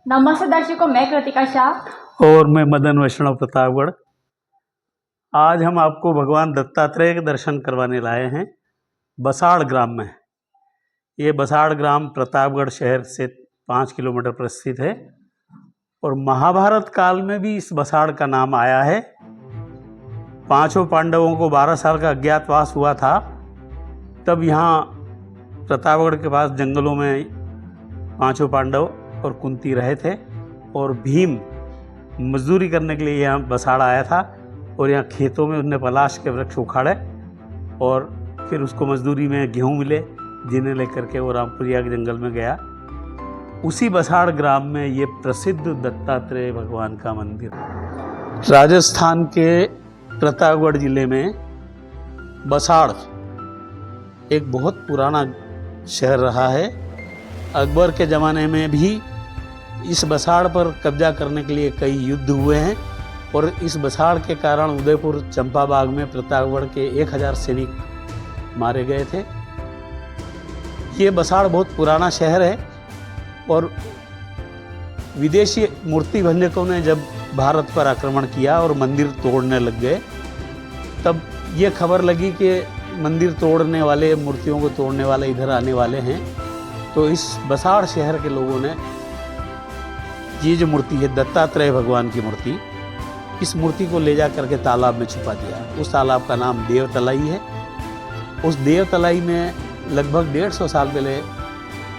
नमस्ते दर्शकों, मैं कृतिका शाह और मैं मदन वैष्णव प्रतापगढ़। आज हम आपको भगवान दत्तात्रेय के दर्शन करवाने लाए हैं बसाड़ ग्राम में। ये बसाड़ ग्राम प्रतापगढ़ शहर से 5 किलोमीटर पर स्थित है और महाभारत काल में भी इस बसाड़ का नाम आया है। 5 पांडवों को 12 साल का अज्ञातवास हुआ था, तब यहाँ प्रतापगढ़ के पास जंगलों में 5 पांडव और कुंती रहे थे और भीम मजदूरी करने के लिए यहाँ बसाड़ आया था और यहाँ खेतों में उसने पलाश के वृक्ष उखाड़े और फिर उसको मजदूरी में गेहूँ मिले, जिन्हें लेकर के वो रामपुरिया के जंगल में गया। उसी बसाड़ ग्राम में ये प्रसिद्ध दत्तात्रेय भगवान का मंदिर। राजस्थान के प्रतापगढ़ जिले में बसाड़ एक बहुत पुराना शहर रहा है। अकबर के ज़माने में भी इस बसाड़ पर कब्जा करने के लिए कई युद्ध हुए हैं और इस बसाड़ के कारण उदयपुर चंपाबाग में प्रतापगढ़ के 1000 सैनिक मारे गए थे। ये बसाड़ बहुत पुराना शहर है और विदेशी मूर्ति भंजकों ने जब भारत पर आक्रमण किया और मंदिर तोड़ने लग गए, तब ये खबर लगी कि मंदिर तोड़ने वाले, मूर्तियों को तोड़ने वाले इधर आने वाले हैं। तो इस बसाड़ शहर के लोगों ने ये जो मूर्ति है दत्तात्रेय भगवान की मूर्ति, इस मूर्ति को ले जा करके तालाब में छुपा दिया। उस तालाब का नाम देव तलाई है। उस देव तलाई में लगभग 150 साल पहले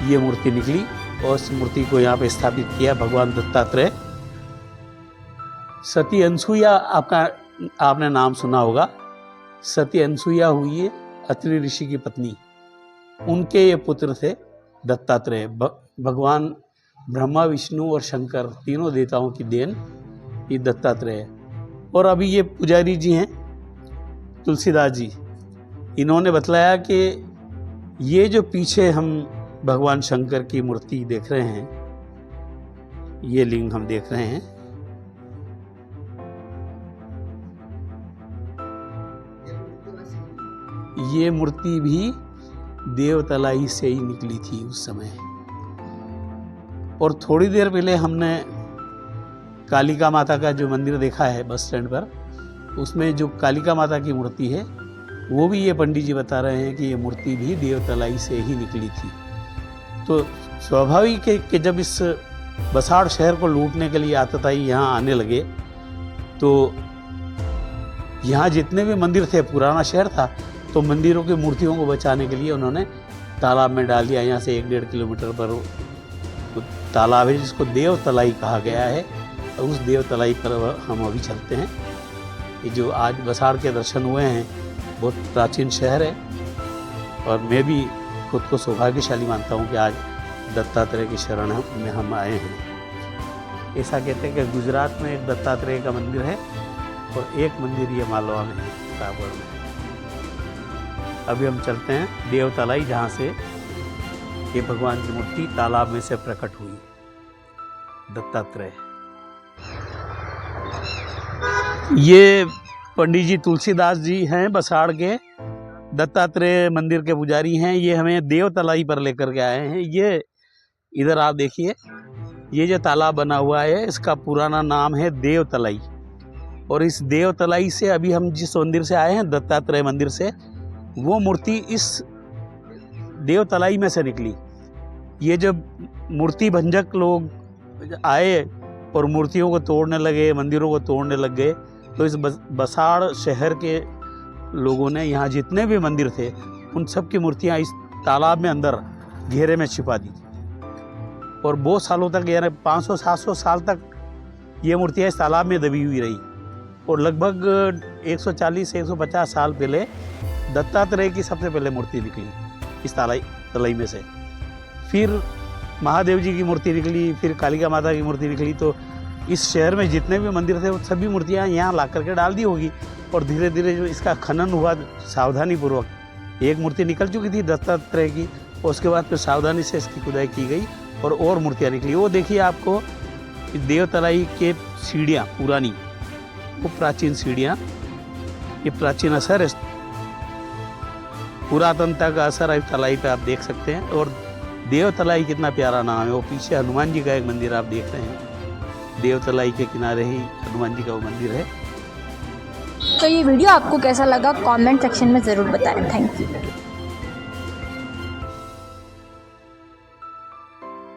ये मूर्ति निकली और इस मूर्ति को यहाँ पे स्थापित किया भगवान दत्तात्रेय। सती अनसुईया आपने नाम सुना होगा। सती अनसुईया हुई है अत्रि ऋषि की पत्नी, उनके ये पुत्र थे दत्तात्रेय। भगवान ब्रह्मा, विष्णु और शंकर तीनों देवताओं की देन ये दत्तात्रेय है। और अभी ये पुजारी जी हैं तुलसीदास जी, इन्होंने बतलाया कि ये जो पीछे हम भगवान शंकर की मूर्ति देख रहे हैं, ये लिंग हम देख रहे हैं, ये मूर्ति भी देवतलाई से ही निकली थी उस समय। और थोड़ी देर पहले हमने कालिका माता का जो मंदिर देखा है बस स्टैंड पर, उसमें जो कालिका माता की मूर्ति है वो भी ये पंडित जी बता रहे हैं कि ये मूर्ति भी देवतलाई से ही निकली थी। तो स्वाभाविक है कि जब इस बसाड़ शहर को लूटने के लिए आतताई यहाँ आने लगे, तो यहाँ जितने भी मंदिर थे, पुराना शहर था, तो मंदिरों की मूर्तियों को बचाने के लिए उन्होंने तालाब में डाल दिया। यहाँ से 1-1.5 किलोमीटर पर तालाब है जिसको देव तलाई कहा गया है। और उस देव तलाई पर हम अभी चलते हैं। ये जो आज बसाड़ के दर्शन हुए हैं, बहुत प्राचीन शहर है और मैं भी खुद को सौभाग्यशाली मानता हूँ कि आज दत्तात्रेय की शरण में हम आए हैं। ऐसा कहते हैं कि गुजरात में एक दत्तात्रेय का मंदिर है और एक मंदिर ये मालवा में है, प्रतापगढ़ में। अभी हम चलते हैं देव तलाई, जहाँ से ये भगवान की मूर्ति तालाब में से प्रकट हुई, दत्तात्रेय। ये पंडित जी तुलसीदास जी हैं बसाड़ के, दत्तात्रेय मंदिर के पुजारी हैं। ये हमें देव तलाई पर लेकर के आए हैं। ये इधर आप देखिए, ये जो तालाब बना हुआ है इसका पुराना नाम है देव तलाई। और इस देव तलाई से अभी हम जिस मंदिर से आए हैं, दत्तात्रेय मंदिर से, वो मूर्ति इस देव तलाई में से निकली। ये जब मूर्ति भंजक लोग आए और मूर्तियों को तोड़ने लगे, मंदिरों को तोड़ने लग गए, तो इस बसाड़ शहर के लोगों ने यहाँ जितने भी मंदिर थे उन सब की मूर्तियाँ इस तालाब में अंदर घेरे में छिपा दी। और बहुत सालों तक, यानी 500-700 साल तक ये मूर्तियाँ इस तालाब में दबी हुई रही। और लगभग 140 से 150 साल पहले दत्तात्रेय की सबसे पहले मूर्ति निकली इस तलाई में से। फिर महादेव जी की मूर्ति निकली, फिर कालिका माता की मूर्ति निकली। तो इस शहर में जितने भी मंदिर थे वो सभी मूर्तियाँ यहाँ ला करके डाल दी होगी। और धीरे धीरे जो इसका खनन हुआ सावधानी पूर्वक, एक मूर्ति निकल चुकी थी दत्तात्रेय की, और उसके बाद फिर सावधानी से इसकी खुदाई की गई और मूर्तियाँ निकली। वो देखिए आपको देव तलाई के सीढ़ियाँ पुरानी, वो प्राचीन सीढ़ियाँ, ये प्राचीन असर है, पुरातनता का असर इस तलाई पे आप देख सकते हैं। और देवतलाई कितना प्यारा नाम है। वो पीछे हनुमान जी का एक मंदिर आप देख रहे हैं, देवतलाई के किनारे ही हनुमान जी का वो मंदिर है। तो ये वीडियो आपको कैसा लगा कमेंट सेक्शन में ज़रूर बताएं। Thank you.